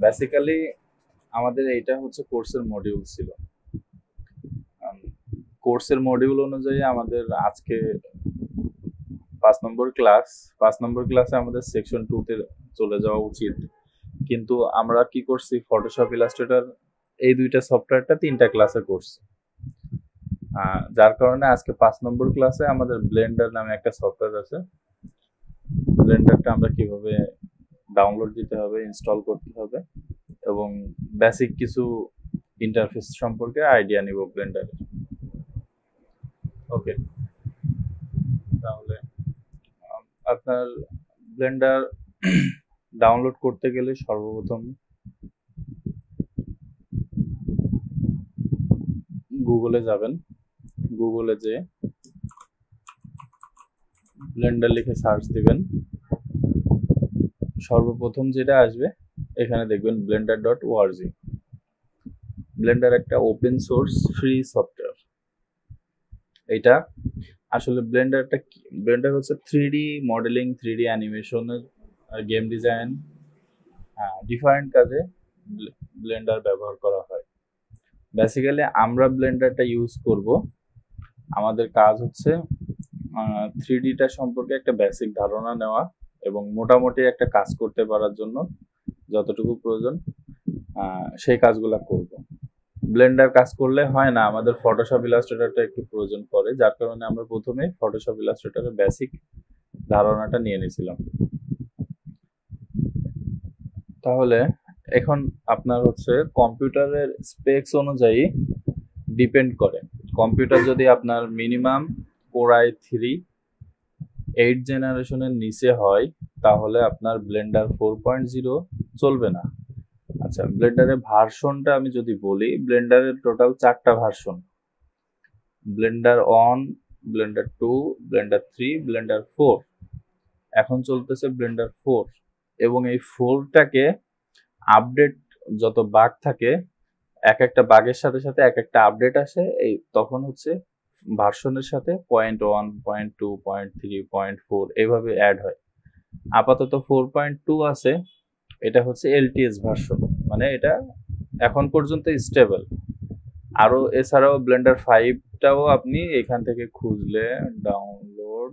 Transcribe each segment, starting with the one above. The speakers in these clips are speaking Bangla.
বেসিক্যালি আমাদের এইটা হচ্ছে কোর্সের মডিউল ছিল। কোর্সের মডিউল অনুযায়ী আমাদের আজকে 5 নম্বর ক্লাস। 5 নম্বর ক্লাসে আমাদের সেকশন 2-তে চলে যাওয়া উচিত, কিন্তু আমরা কি করছি, ফটোশপ ইলাস্ট্রেটর এই দুইটা সফটওয়্যারটা 3টা ক্লাসে করছি। যার কারণে আজকে 5 নম্বর ক্লাসে আমাদের ব্লেন্ডার নামে একটা সফটওয়্যার আছে। ব্লেন্ডারটা আমরা কিভাবে ডাউনলোড দিতে হবে, ইনস্টল করতে হবে এবং বেসিক কিছু ইন্টারফেস সম্পর্কে আইডিয়া নিব ব্লেন্ডারের। ওকে, তাহলে আপনার ব্লেন্ডার ডাউনলোড করতে গেলে সর্বপ্রথম গুগলে যাবেন। গুগলে যে ব্লেন্ডার লিখে সার্চ দিবেন, সর্বপ্রথম যেটা আসবে এখানে দেখবেন blender.org। ব্লেন্ডার একটা ওপেন সোর্স ফ্রি সফটওয়্যার। এটা আসলে ব্লেন্ডারটা কি? ব্লেন্ডার হচ্ছে 3D মডেলিং, 3D অ্যানিমেশনের, গেম ডিজাইন, ডিফারেন্ট কাজে ব্লেন্ডার ব্যবহার করা হয়। বেসিক্যালি আমরা ব্লেন্ডারটা ইউজ করব, আমাদের কাজ হচ্ছে 3Dটা সম্পর্কে একটা বেসিক ধারণা নেওয়া এবং মোটামুটি একটা কাজ করতে পারার জন্য যতটুকু প্রয়োজন সেই কাজগুলো করব। ব্লেন্ডার কাজ করলে হয় না, আমাদের ফটোশপ ইলাস্ট্রেটরটা একটু প্রয়োজন পড়ে, যার কারণে আমরা প্রথমে ফটোশপ ইলাস্ট্রেটরের বেসিক ধারণাটা নিয়ে নিয়েছিলাম। তাহলে এখন আপনার হচ্ছে কম্পিউটারের স্পেক্স অনুযায়ী ডিপেন্ড করে। কম্পিউটার যদি আপনার মিনিমাম Core i3 8 জেনারেশনের নিচে হয় তাহলে আপনার ব্লেন্ডার 4.0 চলবে না। আচ্ছা, ব্লেন্ডারের ভার্সনটা আমি যদি বলি, ব্লেন্ডারের টোটাল 4টা version: Blender 1, Blender 2, Blender 3, Blender 4। এখন চলতেছে ব্লেন্ডার 4 এবং এই 4টাকে আপডেট, যত বাগ থাকে এক একটা বাগের সাথে সাথে এক একটা আপডেট আসে, এই তখন হচ্ছে ভার্সনের সাথে 0.1, 0.2, 0.3, 0.4 এইভাবে অ্যাড হয়। আপাতত 4.2 আছে, এটা হচ্ছে LTS ভার্সন, মানে এটা এখন পর্যন্ত স্টেবল। আরো এছাড়াও ব্লেন্ডার 5টাও আপনি এখান থেকে খুঁজলে ডাউনলোড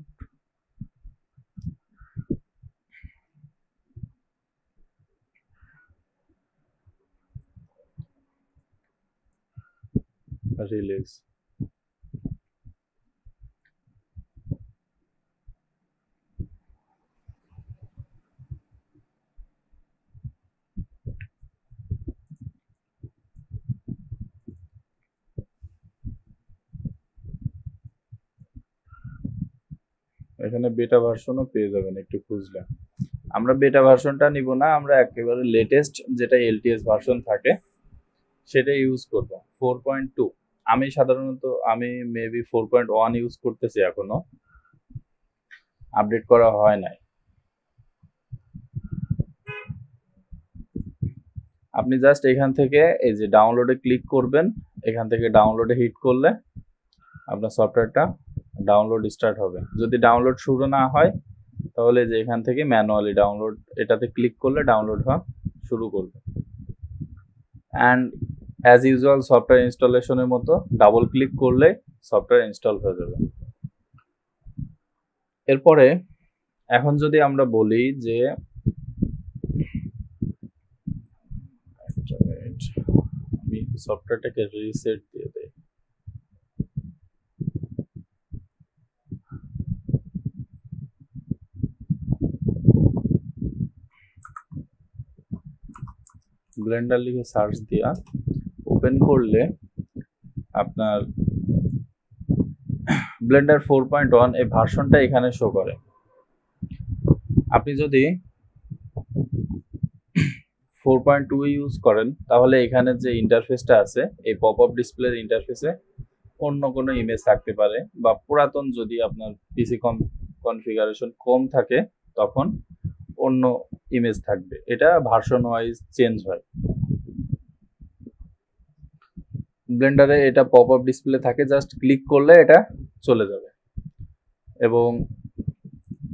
রিলিজ, এখানে বেটা ভার্সনও পেয়ে যাবেন একটু খুঁজলে। আমরা বেটা ভার্সনটা নিব না, আমরা একেবারে লেটেস্ট যেটা LTS ভার্সন থাকে সেটা ইউজ করব, 4.2। আমি সাধারণত মেবি 4.1 ইউজ করতেছি, এখনো আপডেট করা হয় নাই। আপনি জাস্ট এখান থেকে এই যে ডাউনলোডে ক্লিক করবেন, এখান থেকে ডাউনলোডে হিট করলে আপনার সফটওয়্যারটা ডাউনলোড স্টার্ট হবে। যদি ডাউনলোড শুরু না হয় তাহলে যে এখান থেকে ম্যানুয়ালি ডাউনলোড, এটাতে ক্লিক করলে ডাউনলোড হওয়া শুরু করবে। অ্যান্ড অ্যাজ ইউজুয়াল সফটওয়্যার ইনস্টলেশনের মতো ডাবল ক্লিক করলে সফটওয়্যার ইনস্টল হয়ে যাবে। এরপরে এখন যদি আমরা বলি যে আমি সফটওয়্যারটাকে রিসেট দিয়ে দেই, ব্লেন্ডার লিখে সার্চ দিয়া ওপেন করলে আপনার ব্লেন্ডার 4.1 এই ভার্সনটা এখানে শো করে। আপনি যদি 4.2 ইউজ করেন তাহলে এখানে যে ইন্টারফেসটা আছে, এই পপ আপ ডিসপ্লের ইন্টারফেসে অন্য কোনো ইমেজ থাকতে পারে, বা পুরাতন যদি আপনার পিসি কনফিগারেশন কম থাকে তখন অন্য ইমেজ থাকবে। এটা ভার্সন ওয়াইজ চেঞ্জ হয়। ব্লেন্ডারে এটা পপ আপ ডিসপ্লে থাকে, জাস্ট ক্লিক করলে এটা চলে যাবে এবং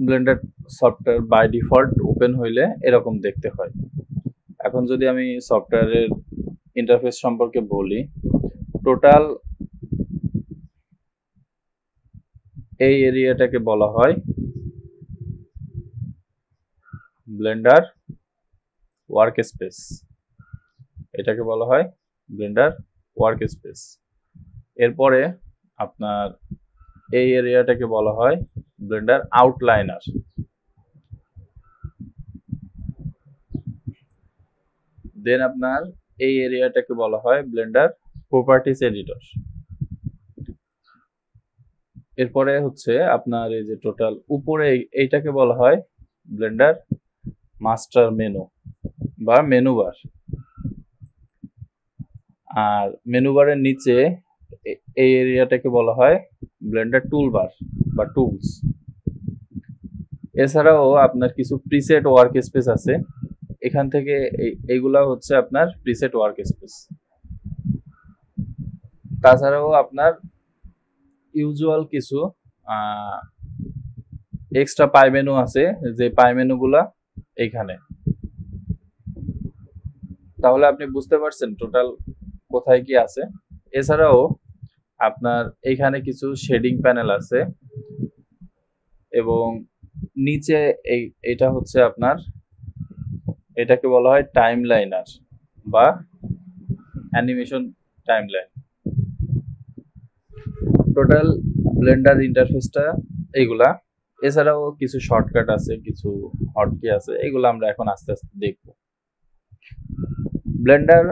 Blender software by default open হইলে এরকম দেখতে হয়। এখন যদি আমি সফটওয়্যারের ইন্টারফেস সম্পর্কে বলি, টোটাল এই এরিয়াটাকে বলা হয় ব্লেন্ডার ওয়ার্ক স্পেস। এটাকে বলা হয় ব্লেন্ডার ওয়ার্ক স্পেস। এরপরে আপনার এই এরিয়াটাকে বলা হয় ব্লেন্ডার আউটলাইনার। দেন আপনার এই এরিয়াটাকে বলা হয় ব্লেন্ডার প্রপার্টিজ এডিটর। এরপরে হচ্ছে আপনার এই যে টোটাল উপরে এইটাকে বলা হয় ব্লেন্ডার মাস্টার মেনু বা মেনু বার। আর মেনু বারের নিচে এই এরিয়াটাকে বলা হয় ব্লেন্ডার টুলবার বা টুলস। এছাড়াও আপনার কিছু প্রিসেট ওয়ার্ক স্পেস আছে, এখান থেকে এইগুলা হচ্ছে আপনার প্রিসেট ওয়ার্ক স্পেস। তাছাড়াও আপনার ইউজুয়াল কিছু এক্সট্রা পাই মেনু আছে, যে পাই মেনুগুলা এইখানে। তাহলে আপনি বুঝতে পারছেন টোটাল কোথায় কি আছে। এছাড়াও আপনার এইখানে কিছু শেডিং প্যানেল আছে এবং নিচে এটা হচ্ছে আপনার, এটাকে বলা হয় টাইমলাইনার বা অ্যানিমেশন টাইমলাইন। টোটাল ব্লেন্ডার ইন্টারফেসটা এইগুলা। এছাড়াও কিছু শর্টকাট আছে, কিছু হটকি আছে, এগুলো আমরা এখন আস্তে আস্তে দেখব। ব্লেন্ডার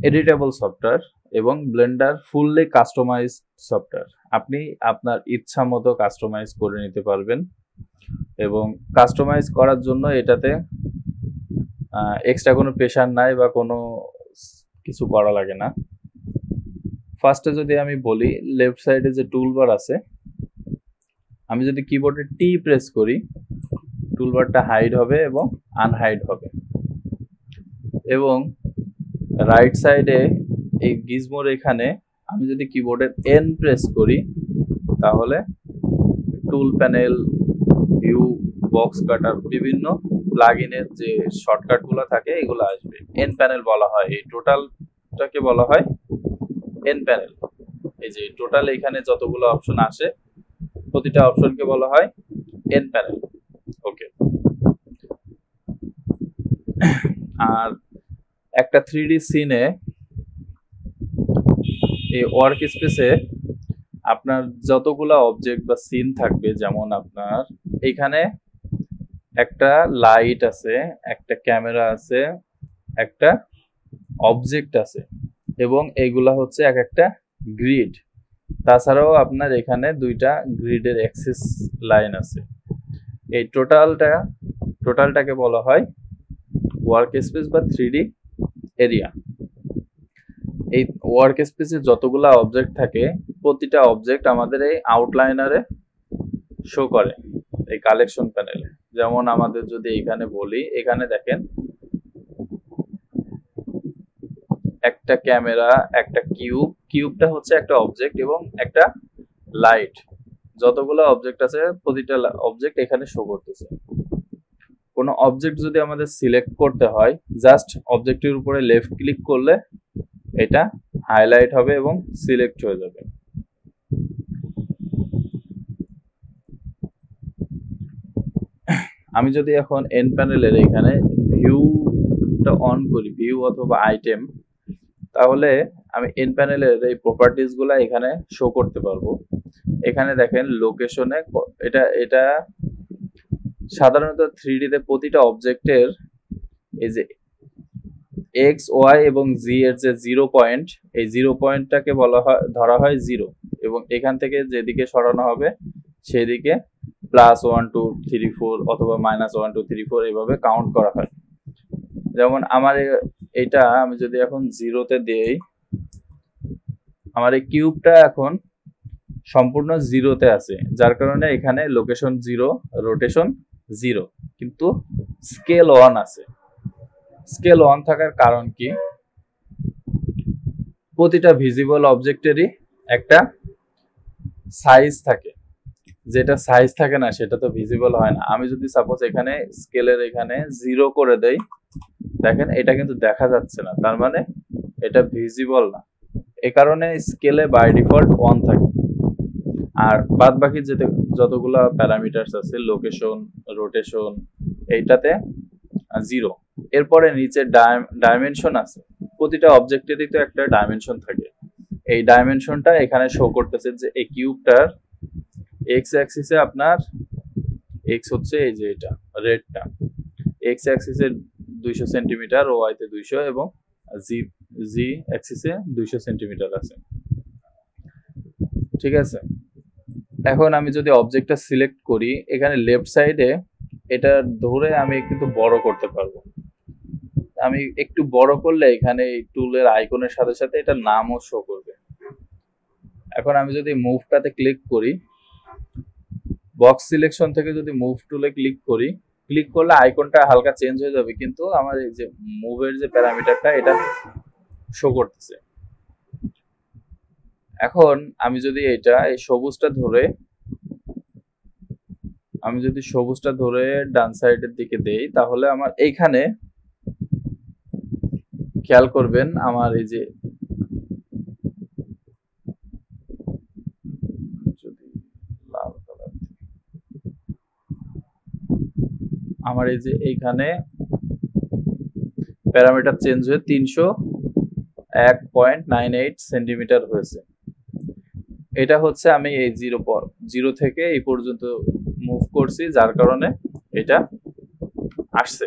এডিটেবল সফটওয়্যার এবং ব্লেন্ডার ফুললি কাস্টমাইজ সফটওয়্যার। আপনি আপনার ইচ্ছা মতো কাস্টমাইজ করে নিতে পারবেন এবং কাস্টমাইজ করার জন্য এটাতে এক্সট্রা কোনো প্রেশার নাই বা কোনো কিছু করা লাগে না। ফার্স্টে যদি আমি বলি, লেফট সাইডে যে টুলবার আছে, আমি যদি কিবোর্ডে টি প্রেস করি টুলবারটা হাইড হবে এবং আনহাইড হবে। এবং রাইট সাইডে এই গিজমোর এখানে আমি যদি কিবোর্ডের এন প্রেস করি তাহলে টুল প্যানেল, ভিউ, বক্স কাটার, বিভিন্ন প্লাগইনের যে শর্টকাটগুলো থাকে এগুলো আসবে। এন প্যানেল বলা হয়, এই টোটালটাকে বলা হয় এন প্যানেল। এই যে টোটাল এখানে যতগুলো অপশন আসে প্রতিটা অপশনকে বলা হয় এন প্যানেল। ওকে। আর একটা 3D সিনে এই ওয়ার্ক স্পেসে আপনার যতগুলা অবজেক্ট বা সিন থাকবে, যেমন আপনার এখানে একটা লাইট আছে, একটা ক্যামেরা আছে, একটা অবজেক্ট আছে এবং এইগুলা হচ্ছে এক একটা গ্রিড। তাছাড়াও আপনার এখানে দুইটা গ্রিডের অ্যাক্সেস লাইন আছে। এই টোটালটাকে বলা হয় ওয়ার্ক স্পেস বা 3D এরিয়া। এই ওয়ার্ক স্পেসে যতগুলা অবজেক্ট থাকে প্রতিটা অবজেক্ট আমাদের এই আউটলাইনারে শো করে এই কালেকশন প্যানেলে। যেমন আমাদের যদি এখানে বলি, এখানে দেখেন একটা ক্যামেরা, একটা কিউবটা হচ্ছে একটা অবজেক্ট এবং একটা লাইট। যতগুলো অবজেক্ট আছে প্রতিটা অবজেক্ট এখানে শো করতেছে। কোনো অবজেক্ট যদি আমাদের সিলেক্ট করতে হয়, জাস্ট অবজেক্টের উপরে লেফট ক্লিক করলে এটা হাইলাইট হবে এবং সিলেক্ট হয়ে যাবে। আমি যদি এখন এন প্যানেলের এখানে ভিউটা অন করি, ভিউ অথবা আইটেম, তাহলে আমি এন প্যানেলের এই প্রপার্টিজ গুলা এখানে শো করতে পারবো। এখানে দেখেন লোকেশনে এটা সাধারণত 3D তে প্রতিটা অবজেক্টের এই যে এক্স, ওয়াই এবং জি এর যে 0 পয়েন্ট, এই 0 পয়েন্টটাকে বলা হয়, ধরা হয় 0 এবং এখান থেকে যেদিকে সরানো হবে সেদিকে +1 2 3 4 অথবা -1 2 3 4 এইভাবে কাউন্ট করা হয়। যেমন আমার এটা আমি যদি এখন 0-তে দেই, আমার এই কিউবটা এখন সম্পূর্ণ 0-তে আছে, যার কারণে এখানে লোকেশন 0, রোটেশন 0, কিন্তু স্কেল 1 আছে। স্কেল 1 থাকার কারণ কি, প্রতিটা ভিজিবল অবজেক্টেরই একটা সাইজ থাকে, যেটা সাইজ থাকে না সেটা তো ভিজিবল হয় না। আমি যদি সাপোজ এখানে স্কেলের এখানে 0 করে দেই দেখেন এটা কিন্তু দেখা যাচ্ছে না, তার মানে এটা ভিজিবল না। এ কারণে স্কেলে বাই ডিফল্ট অন থাকে। আর বাদ বাকি যতগুলা প্যারামিটারস আছে, লোকেশন, রোটেশন, এইটাতে 0। এরপরে নিচে ডাইমেনশন আছে, প্রতিটা অবজেক্টেরই তো একটা ডাইমেনশন থাকে। এই ডাইমেনশনটা এখানে শো করতেছে যে এই কিউবটার এক্স অ্যাক্সিসে আপনার এক্স হচ্ছে এই যে এটা রেডটা, এক্স অ্যাক্সিসে 200 সেন্টিমিটার, ওয়াই তে 200 এবং জি জি অ্যাক্সিসে 200 সেন্টিমিটার আছে। ঠিক আছে, এখন আমি যদি অবজেক্টটা সিলেক্ট করি, এখানে লেফট সাইডে এটা ধরে আমি কিন্তু বড় করতে পারবো। আমি একটু বড় করলে এখানে এই টুলের আইকনের সাথে সাথে এটা নামও শো করবে। এখন আমি যদি মুভটাতে ক্লিক করি, বক্স সিলেকশন থেকে যদি মুভ টুলে ক্লিক করি, ক্লিক করলে আইকনটা হালকা চেঞ্জ হয়ে যাবে, কিন্তু আমার এই যে মুভের যে প্যারামিটারটা এটা শো করতেছে। এখন আমি যদি এটা এই সবুজটা ধরে ডান সাইডের দিকে দেই, তাহলে আমার এইখানে খেয়াল করবেন আমার এই যে যদি লাল কালার, আমার এই যে এইখানে প্যারামিটার চেঞ্জ হয়ে 301.98 সেন্টিমিটার হয়েছে। এটা হচ্ছে আমি এই জিরো থেকে এই পর্যন্ত মুভ করছি, যার কারণে এটা আসছে।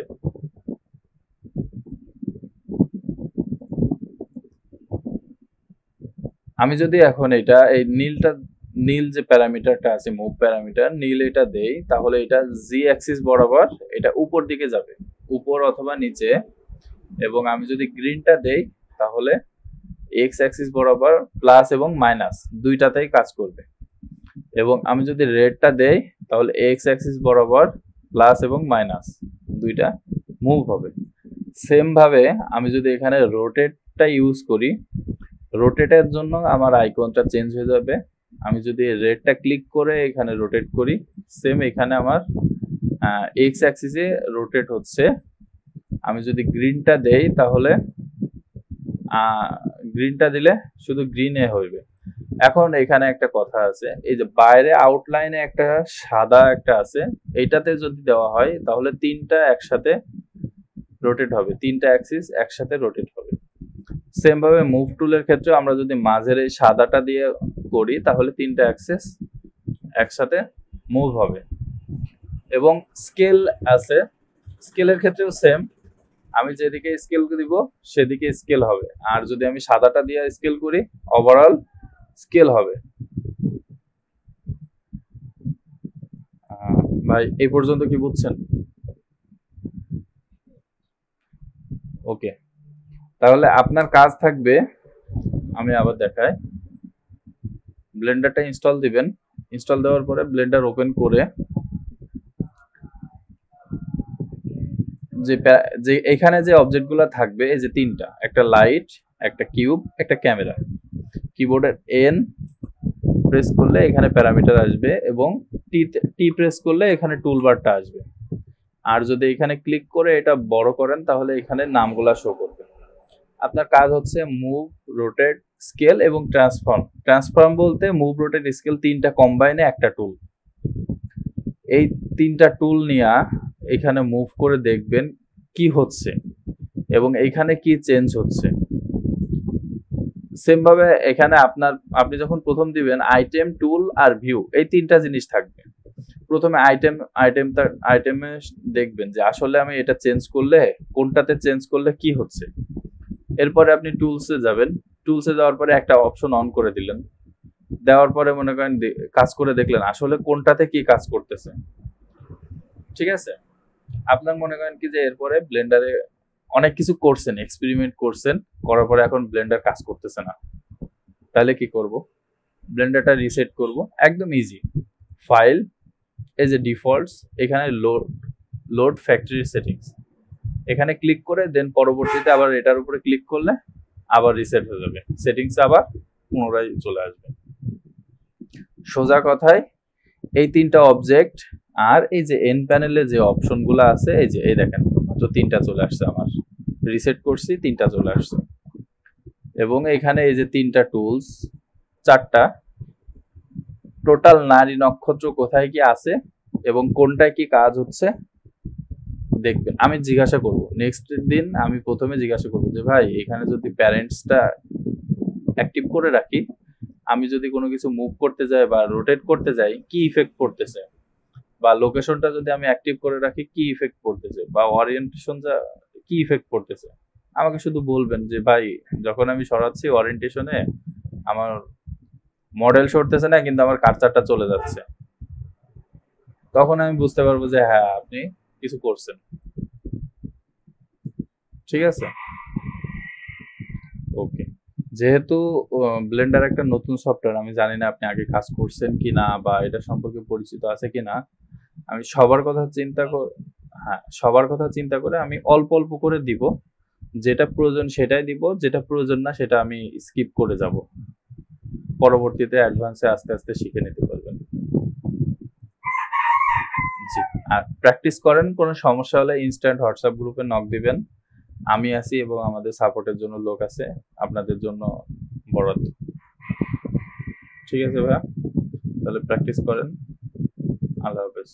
আমি যদি এখন এটা এই নীল যে প্যারামিটারটা আছে, মুভ প্যারামিটার নীল, এটা দেই, তাহলে এটা জি অ্যাক্সিস বরাবর এটা উপর দিকে যাবে, উপর অথবা নিচে। এবং আমি যদি গ্রিনটা দেই, তাহলে এক্স অ্যাক্সিস বরাবর প্লাস এবং মাইনাস দুইটাতেই কাজ করবে। এবং আমি যদি রেডটা দেই, তাহলে এক্স অ্যাক্সিস বরাবর প্লাস এবং মাইনাস দুইটা মুভ হবে। সেম ভাবে আমি যদি এখানে রোটেটটা ইউজ করি, রোটেটের জন্য আমার আইকনটা চেঞ্জ হয়ে যাবে। আমি যদি রেডটা ক্লিক করে এখানে রোটেট করি, সেম এখানে আমার এক্স অ্যাক্সিসে রোটেট হচ্ছে। আমি যদি গ্রিনটা দেই, তাহলে গ্রিনটা দিলে শুধু গ্রিনে হইবে। এখন এখানে একটা কথা আছে, এই যে বাইরে আউটলাইনে একটা সাদা একটা আছে, এইটাতে যদি দেওয়া হয় তাহলে তিনটা একসাথে রোটেট হবে, তিনটা অ্যাক্সিস একসাথে রোটেট হবে। সেম ভাবে মুভ টুলের ক্ষেত্রে আমরা যদি মাঝের এই সাদাটা দিয়ে করি, তাহলে তিনটা অ্যাক্সিস একসাথে মুভ হবে। এবং স্কেল আছে, স্কেলের ক্ষেত্রেও সেম, আমি যেদিকে স্কেল দিব সেদিকে স্কেল হবে। আর যদি আমি সাদাটা দিয়ে স্কেল করি, ওভারঅল স্কেল হবে। ভাই এই পর্যন্ত কি বুঝছেন? ওকে, তাহলে আপনার কাজ থাকবে, আমি আবার দেখাই, ব্লেন্ডারটা ইনস্টল দিবেন। ইনস্টল দেওয়ার পরে ব্লেন্ডার ওপেন করে যে এখানে যে অবজেক্টগুলো থাকবে, এই যে তিনটা, একটা লাইট, একটা কিউব, একটা ক্যামেরা, কিবোর্ডের এন প্রেস করলে এখানে প্যারামিটার আসবে এবং টি প্রেস করলে এখানে টুলবারটা আসবে। আর যদি এখানে ক্লিক করে এটা বড় করেন, তাহলে এখানে নামগুলা শো করবে। আপনার কাজ হচ্ছে মুভ, রোটেট, স্কেল এবং ট্রান্সফর্ম। ট্রান্সফর্ম বলতে মুভ, রোটেট, স্কেল তিনটা কম্বাইনে একটা টুল। এই তিনটা টুল নিয়ে এখানে মুভ করে দেখবেন কি হচ্ছে এবং এখানে কি চেঞ্জ হচ্ছে। সেম ভাবে এখানে আপনি যখন প্রথম দিবেন, আইটেম, টুল আর ভিউ, এই তিনটা জিনিস থাকবে। প্রথমে আইটেমে দেখবেন যে আসলে আমি এটা চেঞ্জ করলে কোনটাতে চেঞ্জ করলে কি হচ্ছে। এরপরে আপনি টুলসে যাবেন, টুলসে যাওয়ার পরে একটা অপশন অন করে দিলেন, দেওয়ার পরে মনে করেন কাজ করে দেখলেন আসলে কোনটাতে কি কাজ করতেছে। ঠিক আছে, আপনার মনে করেন কি যে এরপরে ব্লেন্ডারে অনেক কিছু করছেন, এক্সপেরিমেন্ট করছেন, করার পরে এখন ব্লেন্ডার কাজ করতেছে না, তাহলে কি করব? ব্লেন্ডারটা রিসেট করব, একদম ইজি। ফাইল, এই যে ডিফল্টস, এখানে লোড ফ্যাক্টরি সেটিংস, এখানে ক্লিক করে দেন পরবর্তীতে আবার এটার উপরে ক্লিক করলে আবার রিসেট হয়ে যাবে, সেটিংস আবার পুনরায় চলে আসবে। সোজা কথায় এই তিনটা অবজেক্ট আর এই যে এন প্যানেলে যে অপশনগুলো আছে, এই যে এই দেখেন তো তিনটা চলে আসছে আমার। রিসেট করছি, 3টা চলে আসছে। এবং এখানে এই যে 3টা টুলস, 4টা টোটাল নারী নক্ষত্র কোথায় কি আছে এবং কোনটায় কি কাজ হচ্ছে দেখবেন। আমি জিজ্ঞাসা করব নেক্সট দিন, আমি প্রথমে জিজ্ঞাসা করব যে ভাই এখানে যদি প্যারেন্টসটা অ্যাক্টিভ করে রাখি, আমি যদি কোনো কিছু মুভ করতে যাই বা রোটেট করতে যাই কি ইফেক্ট পড়তেছে, বা লোকেশনটা যদি আমি অ্যাক্টিভ করে রাখি কি ইফেক্ট পড়তেছে, বা ওরিয়েন্টেশনটা কি ইফেক্ট পড়তেছে। আমাকে শুধু বলবেন যে ভাই যখন আমি সরাচ্ছি ওরিয়েন্টেশনে আমার মডেল সরতেছে না কিন্তু আমার কার্সারটা চলে যাচ্ছে, তখন আমি বুঝতে পারবো যে হ্যাঁ আপনি কিছু করছেন। ঠিক আছে, ওকে। যেহেতু ব্লেন্ডার একটা নতুন সফটওয়্যার, আমি জানি না আপনি আগে কাজ করছেন কিনা বা এটা সম্পর্কে পরিচিত আছে কিনা। আমি সবার কথা চিন্তা করে, হ্যাঁ সবার কথা চিন্তা করে আমি অল্প অল্প করে দিব, যেটা প্রয়োজন সেটাই দিব, যেটা প্রয়োজন না সেটা আমি স্কিপ করে যাব। পরবর্তীতে অ্যাডভান্সে আস্তে আস্তে শিখে নিতে পারবেন। জি, আর প্র্যাকটিস করেন, কোনো সমস্যা হলে ইনস্ট্যান্ট হোয়াটসঅ্যাপ গ্রুপে নক দিবেন, আমি আছি এবং আমাদের সাপোর্টের জন্য লোক আছে আপনাদের জন্য বরাদ্দ। ঠিক আছে ভাইয়া, তাহলে প্র্যাকটিস করেন। আল্লাহ হাফেজ।